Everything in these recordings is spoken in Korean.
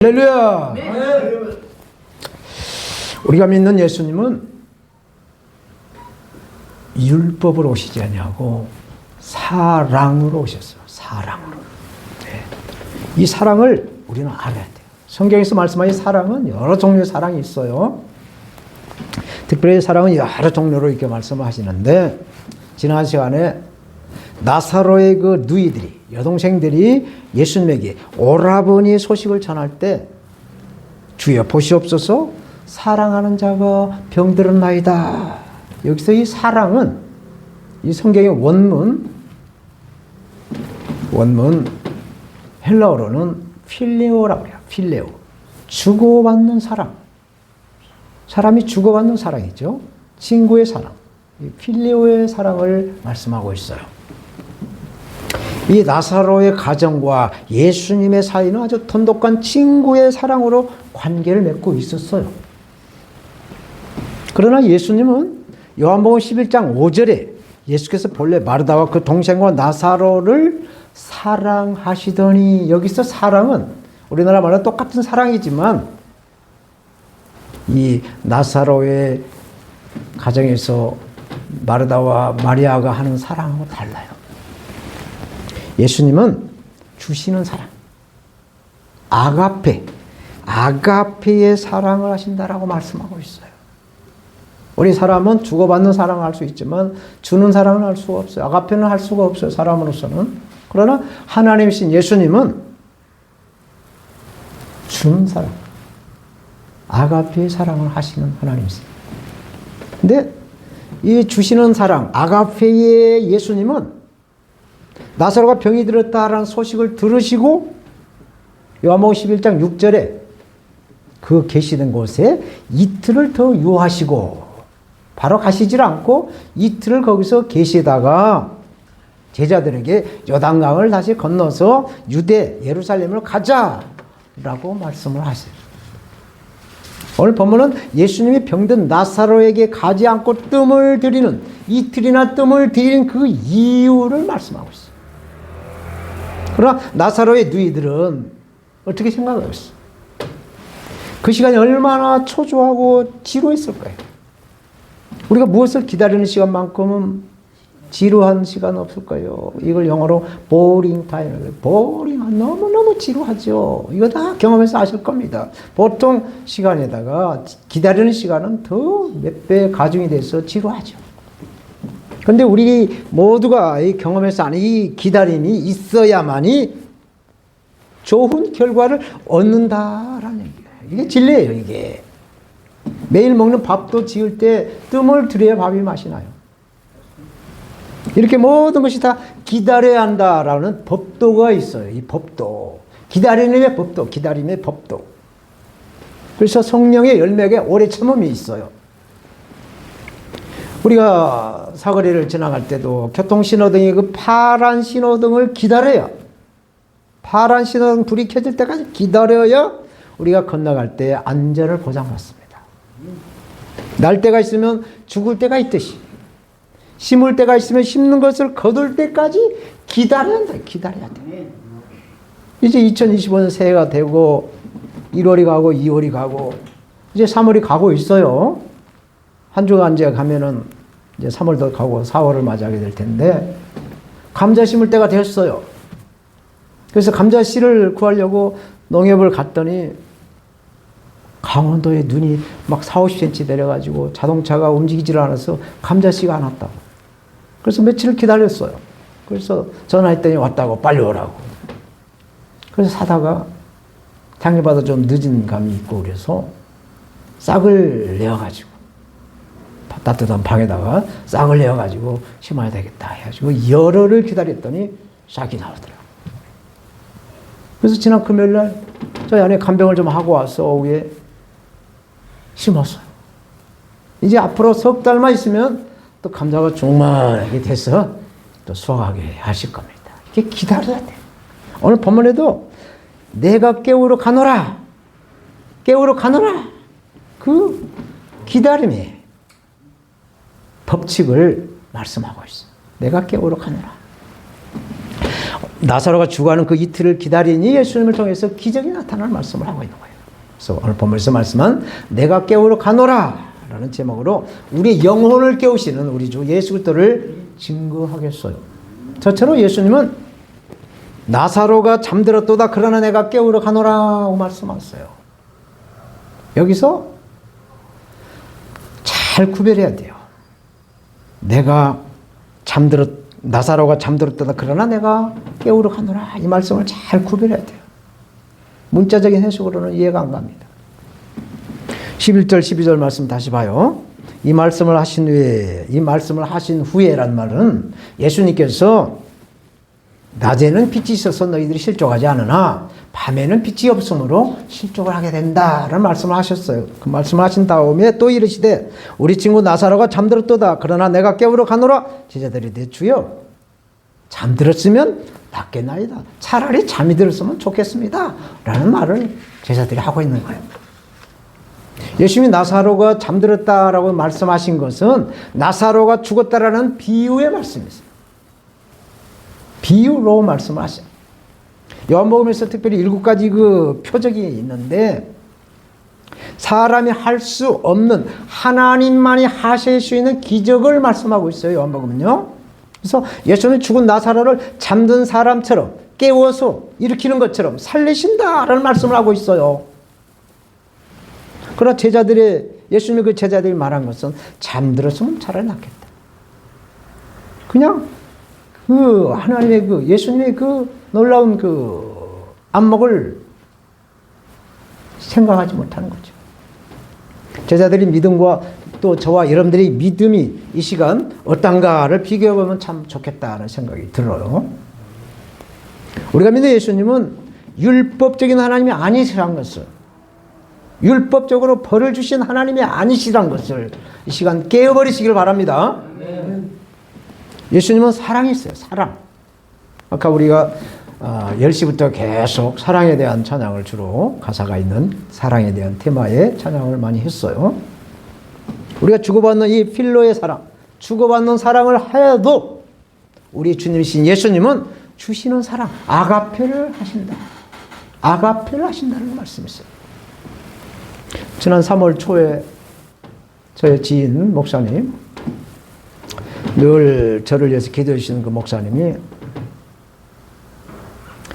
할렐루야. 우리가 믿는 예수님은 율법으로 오시지 아니하고 사랑으로 오셨어요. 사랑으로. 네. 이 사랑을 우리는 알아야 돼요. 성경에서 말씀하신 사랑은 여러 종류의 사랑이 있어요. 특별히 사랑은 여러 종류로 이렇게 말씀하시는데, 지난 시간에 나사로의 그 누이들이, 여동생들이 예수님에게 오라버니 소식을 전할 때, 주여 보시옵소서, 사랑하는 자가 병들었나이다. 여기서 이 사랑은 이 성경의 원문 헬라어로는 필레오라고 해요. 필레오. 주고받는 사랑. 사람이 주고받는 사랑이죠. 친구의 사랑. 필레오의 사랑을 말씀하고 있어요. 이 나사로의 가정과 예수님의 사이는 아주 돈독한 친구의 사랑으로 관계를 맺고 있었어요. 그러나 예수님은 요한복음 11장 5절에 예수께서 본래 마르다와 그 동생과 나사로를 사랑하시더니, 여기서 사랑은 우리나라 말로 똑같은 사랑이지만 이 나사로의 가정에서 마르다와 마리아가 하는 사랑하고 달라요. 예수님은 주시는 사랑, 아가페의 사랑을 하신다라고 말씀하고 있어요. 우리 사람은 주고받는 사랑을 할 수 있지만 주는 사랑은 할 수가 없어요. 아가페는 할 수가 없어요, 사람으로서는. 그러나 하나님이신 예수님은 주는 사랑, 아가페의 사랑을 하시는 하나님이세요. 근데 이 주시는 사랑, 아가페의 예수님은 나사로가 병이 들었다라는 소식을 들으시고 요한복음 11장 6절에 그 계시던 곳에 이틀을 더 유하시고, 바로 가시질 않고 이틀을 거기서 계시다가 제자들에게 요단강을 다시 건너서 유대 예루살렘을 가자라고 말씀을 하세요. 오늘 본문은 예수님이 병든 나사로에게 가지 않고 뜸을 들이는, 이틀이나 뜸을 들인 그 이유를 말씀하고 있어요. 그러나 나사로의 누이들은 어떻게 생각하겠어요? 그 시간이 얼마나 초조하고 지루했을 거예요. 우리가 무엇을 기다리는 시간만큼은 지루한 시간 없을 거예요. 이걸 영어로 boring time, boring, 너무너무 지루하죠. 이거 다 경험해서 아실 겁니다. 보통 시간에다가 기다리는 시간은 더 몇 배 가중이 돼서 지루하죠. 그런데 우리 모두가 이 경험해서 아는 이 기다림이 있어야만이 좋은 결과를 얻는다라는 얘기예요. 이게 진리예요, 이게. 매일 먹는 밥도 지을 때 뜸을 들여야 밥이 맛이 나요. 이렇게 모든 것이 다 기다려야 한다라는 법도가 있어요. 이 법도. 기다림의 법도, 기다림의 법도. 그래서 성령의 열매에 오래 참음이 있어요. 우리가 사거리를 지나갈 때도 교통신호등이 그 파란 신호등을 기다려야, 파란 신호등 불이 켜질 때까지 기다려야 우리가 건너갈 때 안전을 보장받습니다. 날 때가 있으면 죽을 때가 있듯이, 심을 때가 있으면 심는 것을 거둘 때까지 기다려야 한다. 기다려야 돼. 이제 2025년 새해가 되고 1월이 가고 2월이 가고 이제 3월이 가고 있어요. 한 주가 이제 가면은 이제 3월도 가고 4월을 맞이하게 될 텐데, 감자 심을 때가 됐어요. 그래서 감자 씨를 구하려고 농협을 갔더니 강원도에 눈이 막 40-50cm 내려가지고 자동차가 움직이질 않아서 감자 씨가 안 왔다고. 그래서 며칠을 기다렸어요. 그래서 전화했더니 왔다고, 빨리 오라고. 그래서 사다가 당뇨받아 좀 늦은 감이 있고 그래서 싹을 내어가지고, 따뜻한 방에다가 싹을 내어가지고 심어야 되겠다 해가지고 열흘을 기다렸더니 싹이 나오더라고요. 그래서 지난 금요일날 저희 아내 간병을 좀 하고 와서 오후에 심었어요. 이제 앞으로 석 달만 있으면 또 감자가 종만하게 돼서 또 수확하게 하실 겁니다. 이렇게 기다려야 돼요. 오늘 본문에도 내가 깨우러 가노라, 깨우러 가노라, 그 기다림의 법칙을 말씀하고 있어요. 내가 깨우러 가노라. 나사로가 죽어가는 그 이틀을 기다리니 예수님을 통해서 기적이 나타나는 말씀을 하고 있는 거예요. 그래서 오늘 본문에서 말씀한 내가 깨우러 가노라 라는 제목으로 우리 영혼을 깨우시는 우리 주 예수 그리스도를 증거하겠어요. 저처럼 예수님은 나사로가 잠들었도다 그러나 내가 깨우러 가노라고 말씀하셨어요. 여기서 잘 구별해야 돼요. 나사로가 잠들었다 그러나 내가 깨우러 가노라 이 말씀을 잘 구별해야 돼요. 문자적인 해석으로는 이해가 안 갑니다. 11절 12절 말씀 다시 봐요. 이 말씀을 하신 후에란 말은 예수님께서 낮에는 빛이 있어서 너희들이 실족하지 않으나 밤에는 빛이 없으므로 실족을 하게 된다라는 말씀을 하셨어요. 그 말씀을 하신 다음에 또 이르시되 우리 친구 나사로가 잠들었도다 그러나 내가 깨우러 가노라. 제자들이 내 주여 잠들었으면 낫겠나이다. 차라리 잠이 들었으면 좋겠습니다 라는 말을 제자들이 하고 있는 거예요. 예수님이 나사로가 잠들었다라고 말씀하신 것은 나사로가 죽었다라는 비유의 말씀이었어요. 비유로 말씀을 하셔요. 요한복음에서 특별히 7가지 그 표적이 있는데 사람이 할 수 없는 하나님만이 하실 수 있는 기적을 말씀하고 있어요. 요한복음은요. 그래서 예수님이 죽은 나사로를 잠든 사람처럼 깨워서 일으키는 것처럼 살리신다라는 말씀을 하고 있어요. 그러나 예수님의 그 제자들이 말한 것은 잠들었으면 차라리 낫겠다. 그냥 하나님의 예수님의 놀라운 안목을 생각하지 못하는 거죠. 제자들이 믿음과 또 저와 여러분들이 믿음이 이 시간 어떤가를 비교해보면 참 좋겠다는 생각이 들어요. 우리가 믿는 예수님은 율법적인 하나님이 아니시란 것을, 율법적으로 벌을 주신 하나님이 아니시란 것을 이 시간 깨어버리시길 바랍니다. 예수님은 사랑이 있어요. 사랑. 아까 우리가 10시부터 계속 사랑에 대한 찬양을 주로 가사가 있는 사랑에 대한 테마의 찬양을 많이 했어요. 우리가 주고받는 이 필로의 사랑, 주고받는 사랑을 해도 우리 주님이신 예수님은 주시는 사랑, 아가페를 하신다. 아가페를 하신다는 말씀이 있어요. 지난 3월 초에 저의 지인 목사님, 늘 저를 위해서 기도해 주시는 그 목사님이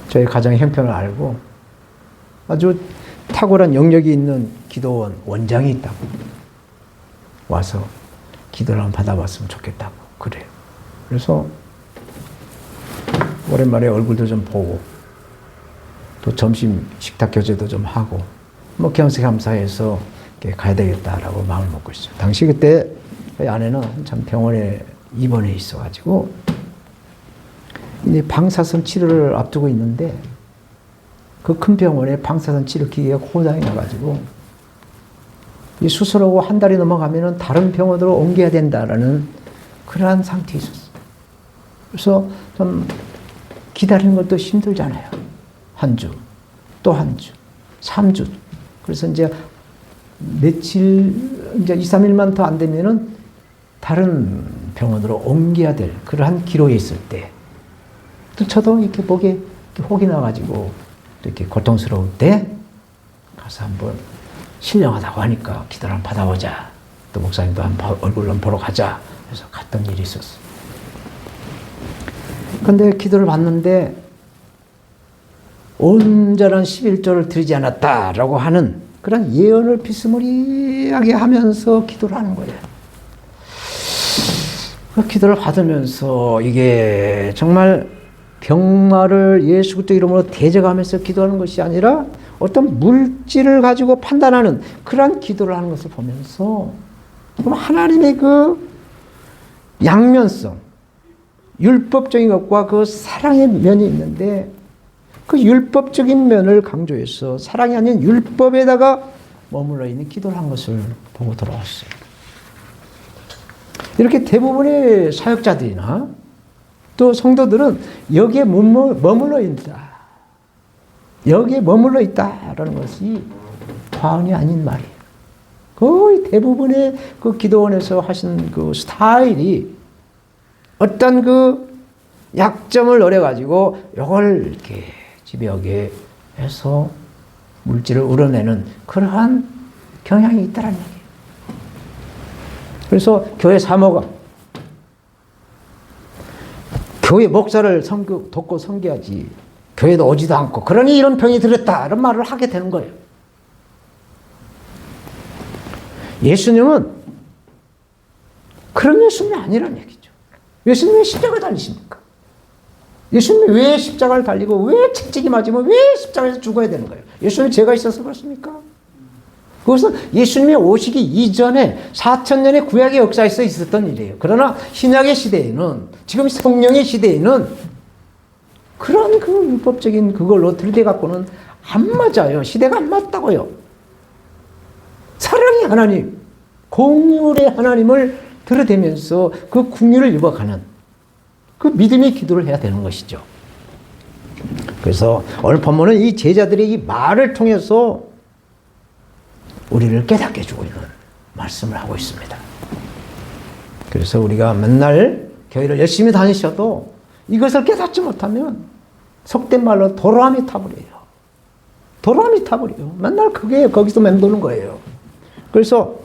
저희 가정의 형편을 알고 아주 탁월한 영역이 있는 기도원 원장이 있다고 와서 기도를 한번 받아봤으면 좋겠다고 그래요. 그래서 오랜만에 얼굴도 좀 보고 또 점심 식탁 교제도 좀 하고 겸사겸사해서 가야 되겠다라고 마음을 먹고 있어요. 당시 그때 저희 아내는 한참 병원에 입원해 있어가지고 이제 방사선 치료를 앞두고 있는데 그 큰 병원에 방사선 치료 기계가 고장이 나가지고 이 수술하고 한 달이 넘어가면은 다른 병원으로 옮겨야 된다라는 그러한 상태에 있었어요. 그래서 좀 기다리는 것도 힘들잖아요. 한 주, 또 한 주, 3주. 그래서 이제 이제 2, 3일만 더 안 되면은 다른 병원으로 옮겨야 될 그러한 기로에 있을 때, 또 저도 이렇게 목에 혹이 나가지고 또 이렇게 고통스러울 때 가서 한번 신령하다고 하니까 기도를 한번 받아보자. 또 목사님도 한번 얼굴 한번 보러 가자. 그래서 갔던 일이 있었어요. 근데 기도를 받는데 온전한 11조를 드리지 않았다라고 하는 그런 예언을 비스무리하게 하면서 기도를 하는 거예요. 그 기도를 받으면서 이게 정말 병마를 예수 그리스도 이름으로 대적하면서 기도하는 것이 아니라 어떤 물질을 가지고 판단하는 그런 기도를 하는 것을 보면서 하나님의 그 양면성, 율법적인 것과 그 사랑의 면이 있는데 그 율법적인 면을 강조해서 사랑이 아닌 율법에다가 머물러 있는 기도를 한 것을 보고 돌아왔어요. 이렇게 대부분의 사역자들이나 또 성도들은 여기에 머물러 있다. 여기에 머물러 있다라는 것이 과언이 아닌 말이에요. 거의 대부분의 그 기도원에서 하신 그 스타일이 어떤 그 약점을 노려가지고 이걸 이렇게 집요하게 해서 물질을 우러내는 그러한 경향이 있다는 얘기예요. 그래서 교회 사모가 교회 목사를 돕고 섬겨야지 교회도 오지도 않고 그러니 이런 병이 들었다 이런 말을 하게 되는 거예요. 예수님은 그런 예수님이 아니란 얘기죠. 예수님이 왜 십자가를 달리십니까? 예수님이 왜 십자가를 달리고 왜 채찍이 맞으면 왜 십자가에서 죽어야 되는 거예요? 예수님이 죄가 있어서 그렇습니까? 그것은 예수님이 오시기 이전에 4,000년의 구약의 역사에서 있었던 일이에요. 그러나 신약의 시대에는 지금 성령의 시대에는 그런 그 율법적인 그걸로 들이대갖고는 안 맞아요. 시대가 안 맞다고요. 사랑의 하나님, 공율의 하나님을 들이대면서 그 궁율을 입어가는 그 믿음의 기도를 해야 되는 것이죠. 그래서 오늘 본문은 이 제자들의 이 말을 통해서 우리를 깨닫게 해주고 있는 말씀을 하고 있습니다. 그래서 우리가 맨날 교회를 열심히 다니셔도 이것을 깨닫지 못하면 속된 말로 도로함이 타버려요. 도로함이 타버려요. 맨날 그게 거기서 맴도는 거예요. 그래서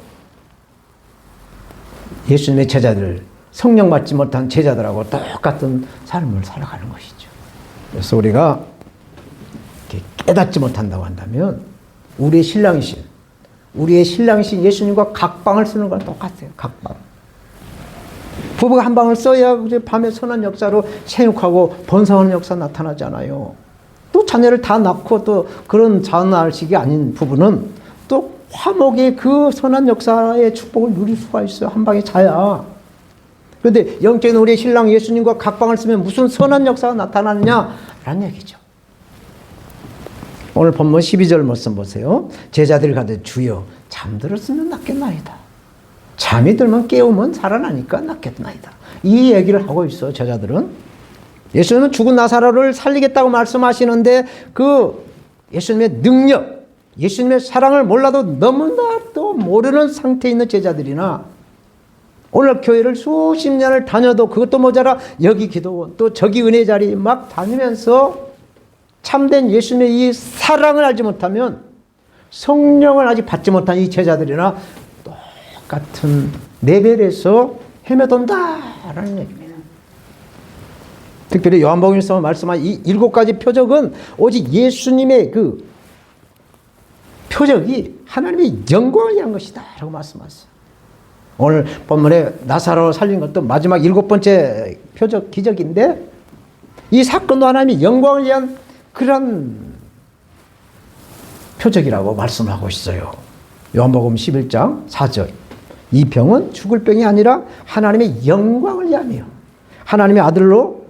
예수님의 제자들, 성령 받지 못한 제자들하고 똑같은 삶을 살아가는 것이죠. 그래서 우리가 깨닫지 못한다고 한다면 우리의 신랑이신 예수님과 각방을 쓰는 거랑 똑같아요. 각방. 부부가 한 방을 써야 밤에 선한 역사로 생육하고 번성하는 역사 나타나잖아요. 또 자녀를 다 낳고 또 그런 자녀식이 아닌 부부는 또 화목의 그 선한 역사의 축복을 누릴 수가 있어요. 한 방에 자야. 그런데 영적인 우리의 신랑 예수님과 각방을 쓰면 무슨 선한 역사가 나타나느냐라는 얘기죠. 오늘 본문 12절 말씀 보세요. 제자들이 가되 주여 잠들었으면 낫겠나이다. 잠이 들면 깨우면 살아나니까 낫겠나이다. 이 얘기를 하고 있어 제자들은. 예수님은 죽은 나사로를 살리겠다고 말씀하시는데 그 예수님의 능력, 예수님의 사랑을 몰라도 너무나도 모르는 상태에 있는 제자들이나 오늘 교회를 수십 년을 다녀도 그것도 모자라 여기 기도원 또 저기 은혜 자리 막 다니면서 참된 예수님의 이 사랑을 알지 못하면 성령을 아직 받지 못한 이 제자들이나 똑같은 레벨에서 헤매돈다라는 얘기입니다. 특별히 요한복음에서 말씀한 이 7가지 표적은 오직 예수님의 그 표적이 하나님의 영광을 위한 것이다 라고 말씀하셨어요. 오늘 본문에 나사로 살린 것도 마지막 7번째 표적 기적인데 이 사건도 하나님의 영광을 위한 그런 표적이라고 말씀을 하고 있어요. 요한복음 11장 4절. 이 병은 죽을 병이 아니라 하나님의 영광을 위함이요 하나님의 아들로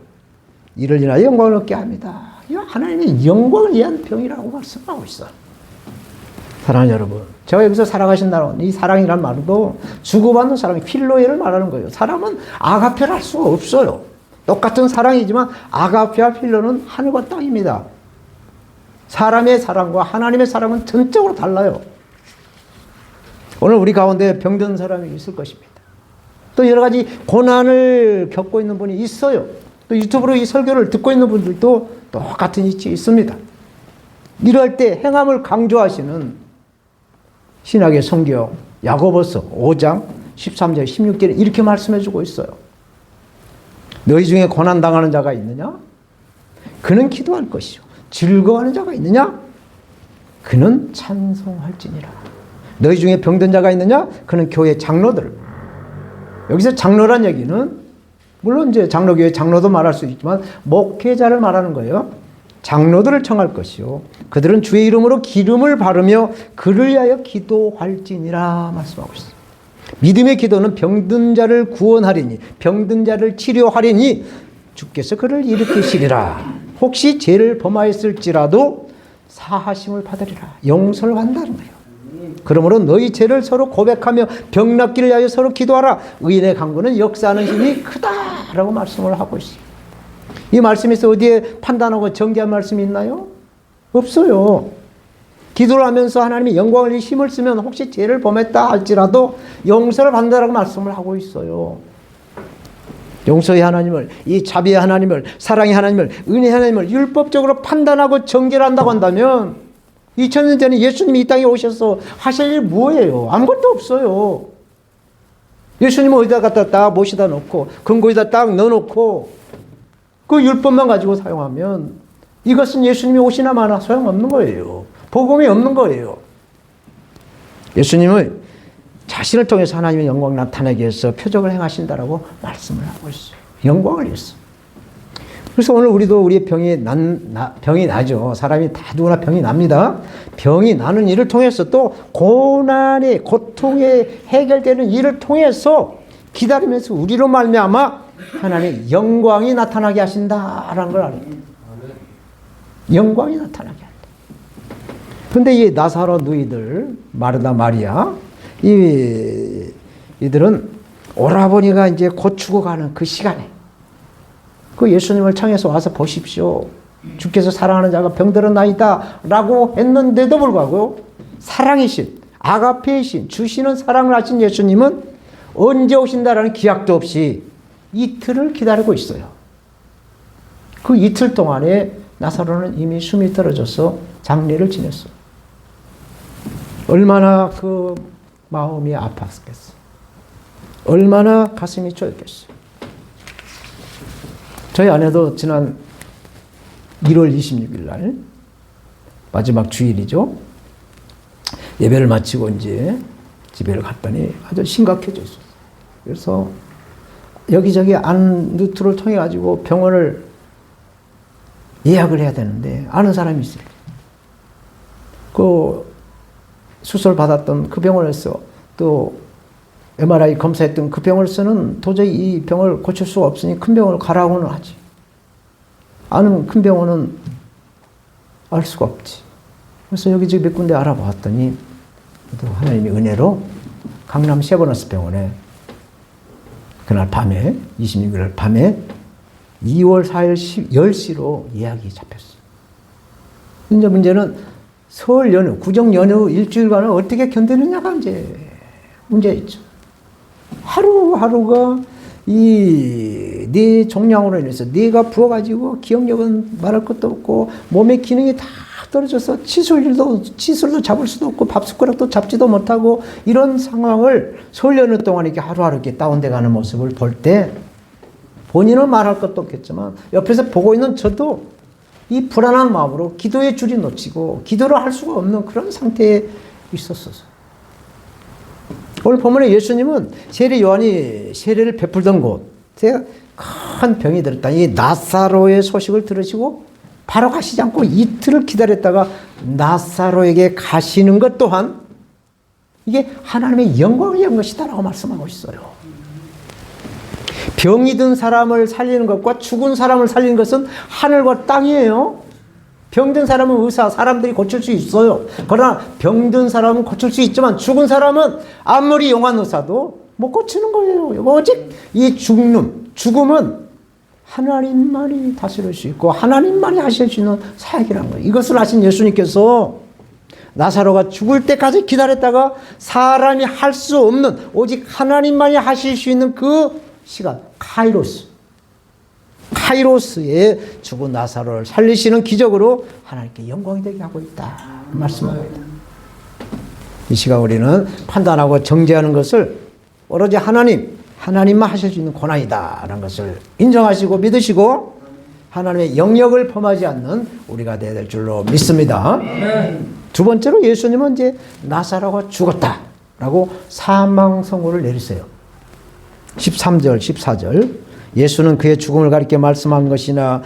이를 인하여 영광을 얻게 합니다. 이 하나님의 영광을 위한 병이라고 말씀하고 있어요. 사랑하는 여러분, 제가 여기서 사랑하신다는 이 사랑이란 말도 주고받는 사랑이 필로에를 말하는 거예요. 사람은 아가페를 할 수가 없어요. 똑같은 사랑이지만 아가페와 필로는 하늘과 땅입니다. 사람의 사랑과 하나님의 사랑은 전적으로 달라요. 오늘 우리 가운데 병든 사람이 있을 것입니다. 또 여러 가지 고난을 겪고 있는 분이 있어요. 또 유튜브로 이 설교를 듣고 있는 분들도 똑같은 위치에 있습니다. 이럴 때 행함을 강조하시는 신약의 성경 야고보서 5장 13절 16절에 이렇게 말씀해주고 있어요. 너희 중에 고난당하는 자가 있느냐? 그는 기도할 것이요. 즐거워하는 자가 있느냐? 그는 찬송할지니라. 너희 중에 병든 자가 있느냐? 그는 교회 장로들. 여기서 장로란 얘기는 물론 이제 장로교회 장로도 말할 수 있지만 목회자를 말하는 거예요. 장로들을 청할 것이요. 그들은 주의 이름으로 기름을 바르며 그를 위하여 기도할지니라 말씀하고 있어요. 믿음의 기도는 병든 자를 구원하리니 병든 자를 치료하리니 주께서 그를 일으키시리라. 혹시 죄를 범하였을지라도 사하심을 받으리라. 용서를 받는다는 거예요. 그러므로 너희 죄를 서로 고백하며 병 낫기를 위하여 서로 기도하라. 의인의 강구는 역사하는 힘이 크다라고 말씀을 하고 있어요. 이 말씀에서 어디에 판단하고 정죄한 말씀이 있나요? 없어요. 기도를 하면서 하나님의 영광을 위해 힘을 쓰면 혹시 죄를 범했다 할지라도 용서를 받는다라고 말씀을 하고 있어요. 용서의 하나님을, 이 자비의 하나님을, 사랑의 하나님을, 은혜의 하나님을 율법적으로 판단하고 정결한다고 한다면 2000년 전에 예수님이 이 땅에 오셔서 하실 일 뭐예요? 아무것도 없어요. 예수님은 어디다 갖다 딱 모시다 놓고 금고에다 딱 넣어놓고 그 율법만 가지고 사용하면 이것은 예수님이 오시나 마나 소용없는 거예요. 복음이 없는 거예요. 예수님은 자신을 통해서 하나님의 영광을 나타내기 위해서 표적을 행하신다라고 말씀을 하고 있어요. 영광을 위해서. 그래서 오늘 우리도 우리의 병이 나죠. 사람이 다 누구나 병이 납니다. 병이 나는 일을 통해서 또 고난의 고통에 해결되는 일을 통해서 기다리면서 우리로 말미암아 하나님의 영광이 나타나게 하신다라는 걸 알아요. 영광이 나타나게 한다. 그런데 이 나사로 누이들 마르다 마리아 이들은 오라버니가 이제 곧 죽어가는 그 시간에 그 예수님을 향해서 와서 보십시오. 주께서 사랑하는 자가 병들었나이다 라고 했는데도 불구하고 사랑이신 아가페이신 주시는 사랑을 하신 예수님은 언제 오신다라는 기약도 없이 이틀을 기다리고 있어요. 그 이틀 동안에 나사로는 이미 숨이 떨어져서 장례를 지냈어요. 얼마나 그 마음이 아팠겠어요. 얼마나 가슴이 쪼였겠어요. 저희 아내도 지난 1월 26일 날 마지막 주일이죠. 예배를 마치고 이제 집에를 갔더니 아주 심각해졌어요. 그래서 여기저기 안 루트를 통해 가지고 병원을 예약을 해야 되는데 아는 사람이 있어요. 그 수술 받았던 그 병원에서 또 MRI 검사했던 그 병원에서는 도저히 이 병을 고칠 수가 없으니 큰 병원을 가라고는 하지. 아는 큰 병원은 알 수가 없지. 그래서 여기저기 몇 군데 알아봤더니 또 하나님의 은혜로 강남 세버너스 병원에 그날 밤에 26일 밤에 2월 4일 10시로 예약이 잡혔어요. 이제 문제는 설 연휴, 구정 연휴 일주일간을 어떻게 견디느냐가 이제 문제있죠. 하루하루가 네 종양으로 인해서 네가 부어가지고 기억력은 말할 것도 없고 몸의 기능이 다 떨어져서 치술도 잡을 수도 없고 밥 숟가락도 잡지도 못하고 이런 상황을 설 연휴 동안 이렇게 하루하루 이렇게 다운돼가는 모습을 볼 때 본인은 말할 것도 없겠지만 옆에서 보고 있는 저도 이 불안한 마음으로 기도의 줄이 놓치고 기도를 할 수가 없는 그런 상태에 있었어요. 오늘 본문에 예수님은 세례 요한이 세례를 베풀던 곳에 큰 병이 들었다. 이 나사로의 소식을 들으시고 바로 가시지 않고 이틀을 기다렸다가 나사로에게 가시는 것 또한 이게 하나님의 영광을 위한 것이다라고 말씀하고 있어요. 병이 든 사람을 살리는 것과 죽은 사람을 살리는 것은 하늘과 땅이에요. 병든 사람은 의사, 사람들이 고칠 수 있어요. 그러나 병든 사람은 고칠 수 있지만 죽은 사람은 아무리 용한 의사도 못 고치는 거예요. 오직 이 죽음은 하나님만이 다스릴 수 있고 하나님만이 하실 수 있는 사역이라는 거예요. 이것을 하신 예수님께서 나사로가 죽을 때까지 기다렸다가 사람이 할 수 없는 오직 하나님만이 하실 수 있는 그 시간, 카이로스에 죽은 나사로를 살리시는 기적으로 하나님께 영광이 되게 하고 있다 말씀합니다. 이 시간 우리는 판단하고 정죄하는 것을 오로지 하나님만 하실 수 있는 고난이다라는 것을 인정하시고 믿으시고 하나님의 영역을 범하지 않는 우리가 되어야 될 줄로 믿습니다. 두 번째로 예수님은 이제 나사로가 죽었다라고 사망 선고를 내리세요. 13절, 14절 예수는 그의 죽음을 가리켜 말씀한 것이나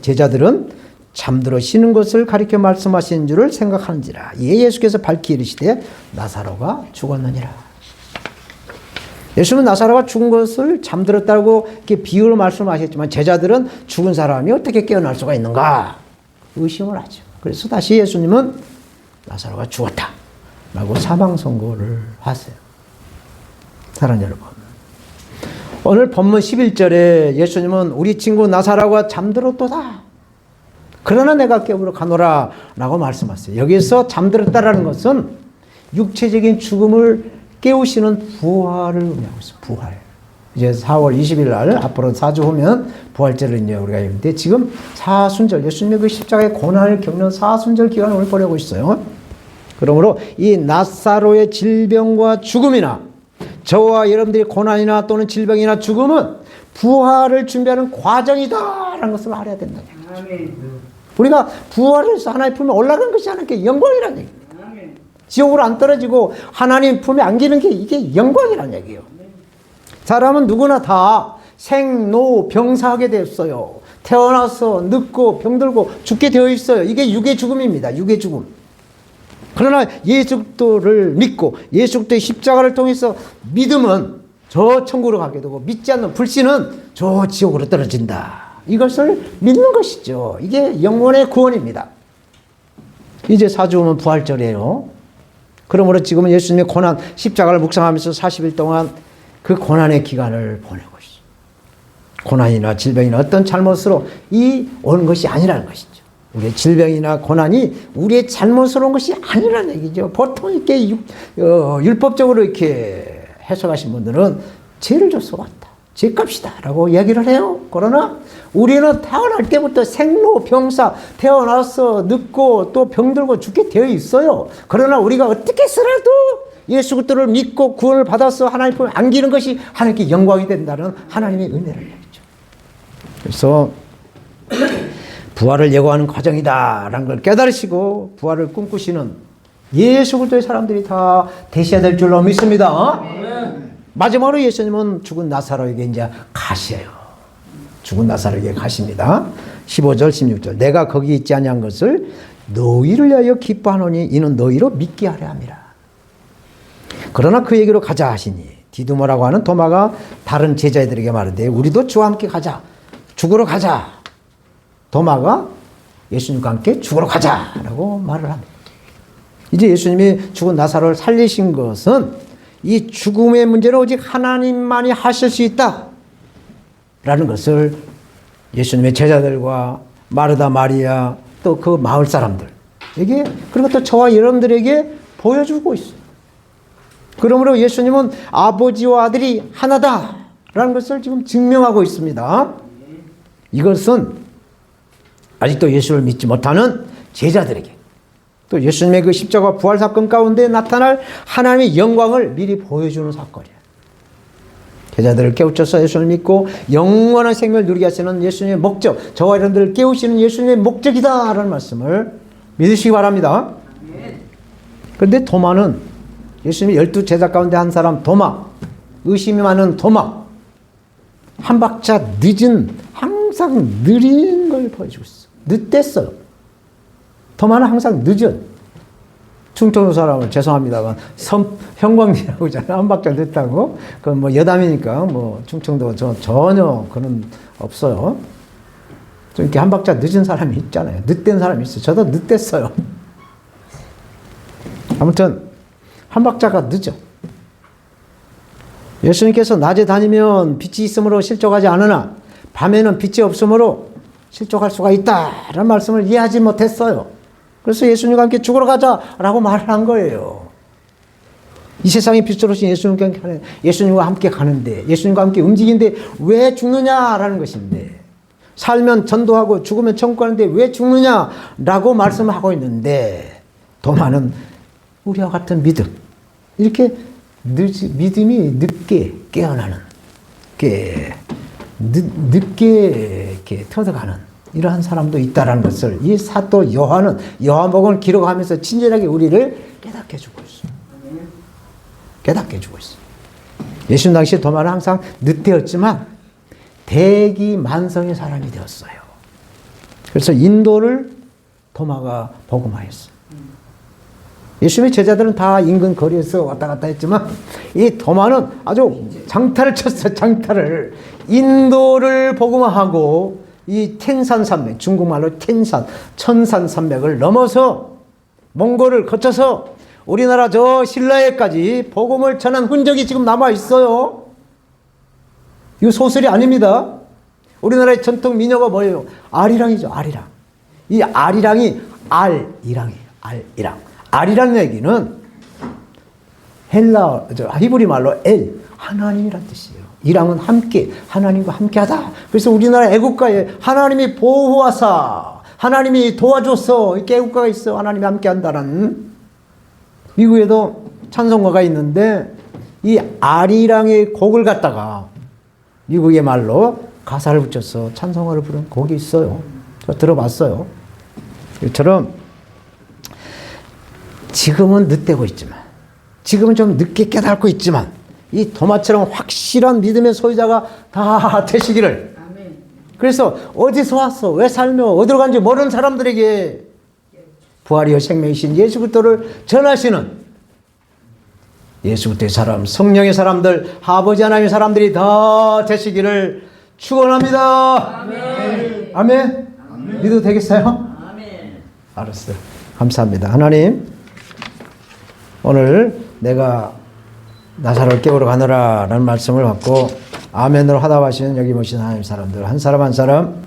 제자들은 잠들어 쉬는 것을 가리켜 말씀하신 줄을 생각하는지라. 이에 예수께서 밝히 이르시되 나사로가 죽었느니라. 예수는 나사로가 죽은 것을 잠들었다고 이렇게 비유로 말씀하셨지만 제자들은 죽은 사람이 어떻게 깨어날 수가 있는가 의심을 하죠. 그래서 다시 예수님은 나사로가 죽었다라고 사망 선고를 하세요. 사랑하는 여러분, 오늘 본문 11절에 예수님은 우리 친구 나사로가 잠들었도다. 그러나 내가 깨우러 가노라 라고 말씀하세요. 여기서 잠들었다라는 것은 육체적인 죽음을 깨우시는 부활을 의미하고 있어요. 부활. 이제 4월 20일 날 앞으로 4주 후면 부활절을 이제 우리가 했는데 지금 사순절 예수님의 그 십자가의 고난을 겪는 사순절 기간을 오늘 보내고 있어요. 그러므로 이 나사로의 질병과 죽음이나 저와 여러분들의 고난이나 또는 질병이나 죽음은 부활을 준비하는 과정이다라는 것을 알아야 된다는 얘기죠. 우리가 부활을 해서 하나님 품에 올라가는 것이 하나님께 영광이라는 얘기입니다. 지옥으로 안 떨어지고 하나님 품에 안기는 게 이게 영광이라는 얘기예요. 사람은 누구나 다 생로병사하게 되었어요. 태어나서 늙고 병들고 죽게 되어 있어요. 이게 육의 죽음입니다. 육의 죽음. 그러나 예수 그리스도를 믿고 예수 그리스도의 십자가를 통해서 믿음은 저 천국으로 가게 되고 믿지 않는 불신은 저 지옥으로 떨어진다. 이것을 믿는 것이죠. 이게 영혼의 구원입니다. 이제 4주 후면 부활절이에요. 그러므로 지금은 예수님의 고난 십자가를 묵상하면서 40일 동안 그 고난의 기간을 보내고 있어요. 고난이나 질병이나 어떤 잘못으로 온 것이 아니라는 것이죠. 우리의 질병이나 고난이 우리의 잘못으로 온 것이 아니라는 얘기죠. 보통 이렇게 율법적으로 이렇게 해석하신 분들은 죄를 져서 왔다. 죄값이다 라고 이야기를 해요. 그러나 우리는 태어날 때부터 생로병사 태어나서 늙고 또 병들고 죽게 되어 있어요. 그러나 우리가 어떻게 해서라도 예수 그리스도를 믿고 구원을 받아서 하나님 품에 안기는 것이 하나님께 영광이 된다는 하나님의 은혜를 얘기죠. 그래서 부활을 예고하는 과정이다라는 걸 깨달으시고 부활을 꿈꾸시는 예수 그리스도의 사람들이 다 되셔야 될 줄로 믿습니다. 마지막으로 예수님은 죽은 나사로에게 이제 가세요. 죽은 나사로에게 가십니다. 15절 16절 내가 거기 있지 아니한 것을 너희를 위하여 기뻐하노니 이는 너희로 믿게 하려 함이라. 그러나 그에게로 가자 하시니 디두모라고 하는 도마가 다른 제자들에게 말하되 우리도 주와 함께 가자. 죽으러 가자. 도마가 예수님과 함께 죽으러 가자라고 말을 합니다. 이제 예수님이 죽은 나사로를 살리신 것은 이 죽음의 문제는 오직 하나님만이 하실 수 있다라는 것을 예수님의 제자들과 마르다 마리아 또 그 마을 사람들에게 그리고 또 저와 여러분들에게 보여주고 있어요. 그러므로 예수님은 아버지와 아들이 하나다라는 것을 지금 증명하고 있습니다. 이것은 아직도 예수를 믿지 못하는 제자들에게 또 예수님의 그 십자가 부활 사건 가운데 나타날 하나님의 영광을 미리 보여주는 사건이에요. 제자들을 깨우쳐서 예수를 믿고 영원한 생명을 누리게 하시는 예수님의 목적, 저와 여러분들을 깨우시는 예수님의 목적이다라는 말씀을 믿으시기 바랍니다. 그런데 도마는 예수님의 12제자 가운데 한 사람 도마, 의심이 많은 도마, 한 박자 늦은, 항상 느린 걸 보여주고 있어요. 늦댔어요. 도마는 항상 늦은. 충청도 사람은 죄송합니다만 형광이라고 하잖아요. 한 박자 늦다고. 그건 뭐 여담이니까 뭐 충청도 전혀 그런 없어요. 좀 이렇게 한 박자 늦은 사람이 있잖아요. 늦댄 사람이 있어요. 저도 늦댔어요. 아무튼 한 박자가 늦어. 예수님께서 낮에 다니면 빛이 있으므로 실족하지 않으나 밤에는 빛이 없으므로 실족할 수가 있다라는 말씀을 이해하지 못했어요. 그래서 예수님과 함께 죽으러 가자라고 말을 한 거예요. 이 세상의 빛으로 오신 예수님과 함께 가는데 예수님과 함께 움직이는데 왜 죽느냐라는 것인데 살면 전도하고 죽으면 천국 가는데 왜 죽느냐라고 말씀을 하고 있는데 도마는 우리와 같은 믿음 이렇게 믿음이 늦게 깨어나는 늦게 이렇게 터득하는 이러한 사람도 있다라는 것을 이 사도 요한은 요한복음을 기록하면서 친절하게 우리를 깨닫게 해주고 있어요. 깨닫게 해주고 있어요. 예수님 당시에 도마는 항상 늦되었지만 대기만성의 사람이 되었어요. 그래서 인도를 도마가 복음화했어요. 예수님의 제자들은 다 인근 거리에서 왔다 갔다 했지만 이 도마는 아주 장타를 쳤어요. 장타를. 인도를 복음화하고 이 텐산산맥, 중국말로 텐산, 천산산맥을 넘어서 몽골을 거쳐서 우리나라 저 신라에까지 복음을 전한 흔적이 지금 남아 있어요. 이거 소설이 아닙니다. 우리나라의 전통 미녀가 뭐예요? 아리랑이죠. 아리랑. 이 아리랑이 알이랑이에요. 알이랑. 알이라는 얘기는 히브리 말로 엘, 하나님이란 뜻이에요. 이랑은 함께 하나님과 함께하다. 그래서 우리나라 애국가에 하나님이 보호하사 하나님이 도와줘서 이렇게 애국가가 있어. 하나님이 함께한다는. 미국에도 찬송가가 있는데 이 아리랑의 곡을 갖다가 미국의 말로 가사를 붙여서 찬송가를 부른 곡이 있어요. 저 들어봤어요. 이처럼 지금은 늦대고 있지만, 지금은 좀 늦게 깨닫고 있지만, 이 도마처럼 확실한 믿음의 소유자가 다 되시기를. 그래서 어디서 왔어, 왜 살며 어디로 간지 모르는 사람들에게 부활이요 생명이신 예수 그리스도를 전하시는 예수 그리스도의 사람, 성령의 사람들, 아버지 하나님의 사람들이 다 되시기를 축원합니다. 아멘. 아멘. 아멘. 믿어도 되겠어요? 아멘. 알았어요. 감사합니다. 하나님, 오늘 내가 나사로를 깨우러 가느라라는 말씀을 받고 아멘으로 하답하시는 여기 모신 하나님 사람들 한 사람 한 사람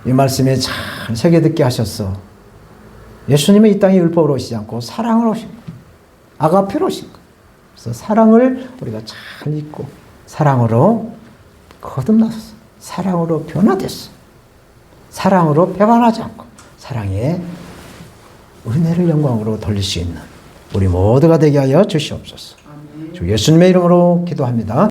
이 말씀에 잘 새겨듣게 하셨어. 예수님은 이 땅에 율법으로 오시지 않고 사랑으로 오신 거예요. 아가페로 오신 거예요. 그래서 사랑을 우리가 잘 잊고 사랑으로 거듭났어. 사랑으로 변화됐어. 사랑으로 배반하지 않고 사랑의 은혜를 영광으로 돌릴 수 있는 우리 모두가 되게 하여 주시옵소서. 주 예수님의 이름으로 기도합니다.